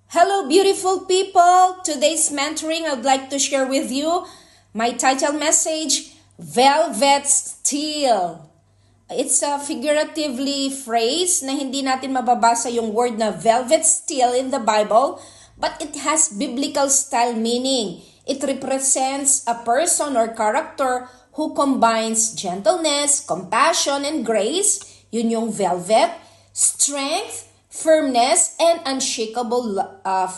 Hello, beautiful people! Today's mentoring, I'd like to share with you my title message, Velvet Steel. It's a figuratively phrase na hindi natin mababasa yung word na velvet steel in the Bible, but it has biblical style meaning. It represents a person or character who combines gentleness, compassion, and grace. Yun yung velvet. Strength, firmness, and unshakable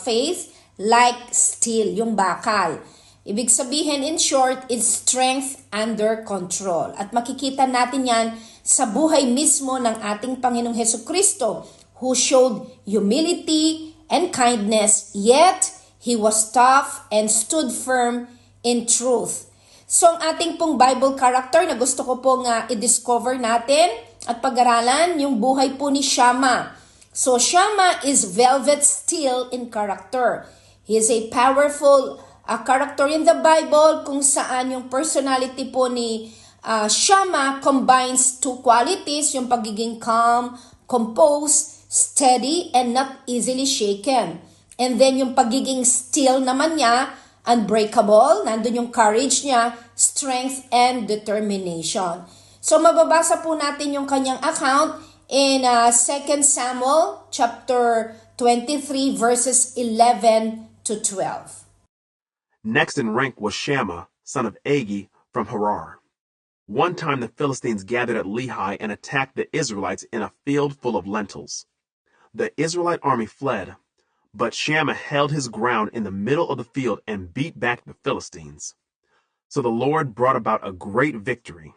faith like steel, yung bakal. Ibig sabihin, in short, is strength under control. At makikita natin yan sa buhay mismo ng ating Panginoong Hesukristo, who showed humility and kindness, yet He was tough and stood firm in truth. So, ang ating pong Bible character na gusto ko pong i-discover natin at pag-aralan, yung buhay po ni Shammah. So, Shammah is velvet steel in character. He is a powerful character in the Bible kung saan yung personality po ni Shammah combines two qualities, yung pagiging calm, composed, steady, and not easily shaken. And then yung pagiging steel naman niya, unbreakable, nandun yung courage niya, strength, and determination. So, mababasa po natin yung kanyang account in 2 Samuel chapter 23 verses 11 to 12. Next in rank was Shammah, son of Agi, from Harar. One time the Philistines gathered at Lehi and attacked the Israelites in a field full of lentils. The Israelite army fled, but Shammah held his ground in the middle of the field and beat back the Philistines. So the Lord brought about a great victory.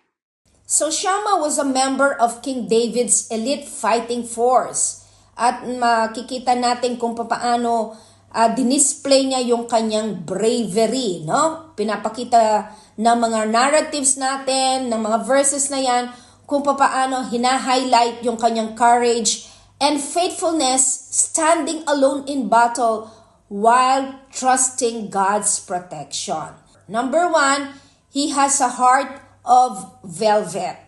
So Shammah was a member of King David's elite fighting force. At makikita natin kung paano dinisplay niya yung kanyang bravery, no? Pinapakita ng mga narratives natin, ng mga verses na yan, kung paano hina-highlight yung kanyang courage and faithfulness, standing alone in battle while trusting God's protection. Number 1, he has a heart of velvet.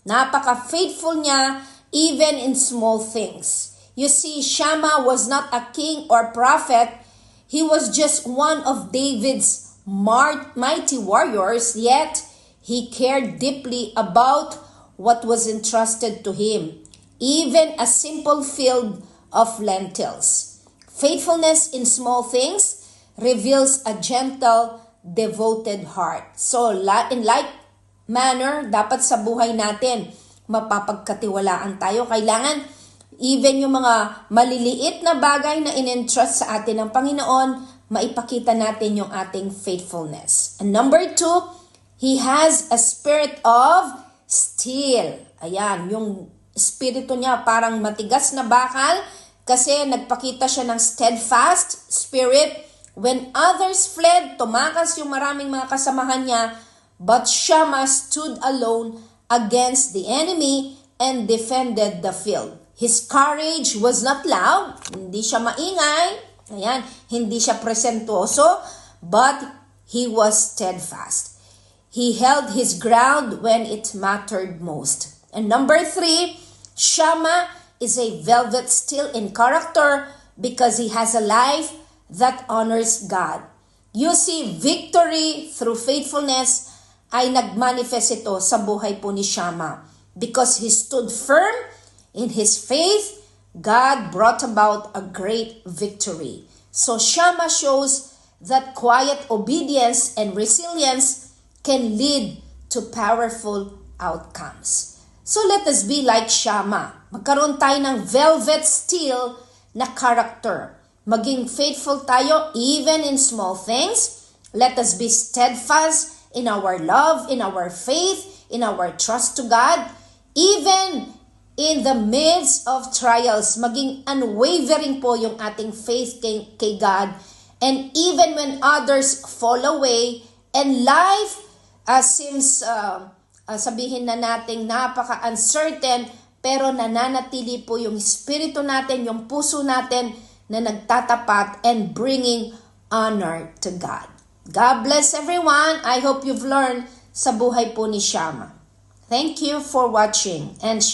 Napaka-faithful niya even in small things. You see, Shammah was not a king or prophet. He was just one of David's mighty warriors, yet he cared deeply about what was entrusted to him, even a simple field of lentils. Faithfulness in small things reveals a gentle, devoted heart. So, in like manner, dapat sa buhay natin, mapapagkatiwalaan tayo. Kailangan, even yung mga maliliit na bagay na in-entrust sa atin ng Panginoon, maipakita natin yung ating faithfulness. And number 2, he has a spirit of steel. Ayan, yung espiritu niya parang matigas na bakal kasi nagpakita siya ng steadfast spirit. When others fled, tumakas yung maraming mga kasamahan niya, but Shammah stood alone against the enemy and defended the field. His courage was not loud, hindi siya maingay, ayan, hindi siya presentuoso, but he was steadfast. He held his ground when it mattered most. And number 3, Shammah is a velvet steel in character because he has a life that honors God. You see, victory through faithfulness ay nagmanifest ito sa buhay po ni Shammah. Because he stood firm in his faith, God brought about a great victory. So Shammah shows that quiet obedience and resilience can lead to powerful outcomes. So let us be like Shammah. Magkaroon tayo ng velvet steel na character. Maging faithful tayo even in small things. Let us be steadfast in our love, in our faith, in our trust to God. Even in the midst of trials, maging unwavering po yung ating faith kay God. And even when others fall away and life seems, sabihin na natin, napaka-uncertain, pero nananatili po yung espiritu natin, yung puso natin na nagtatapat and bringing honor to God. God bless everyone. I hope you've learned sa buhay po ni Shammah. Thank you for watching and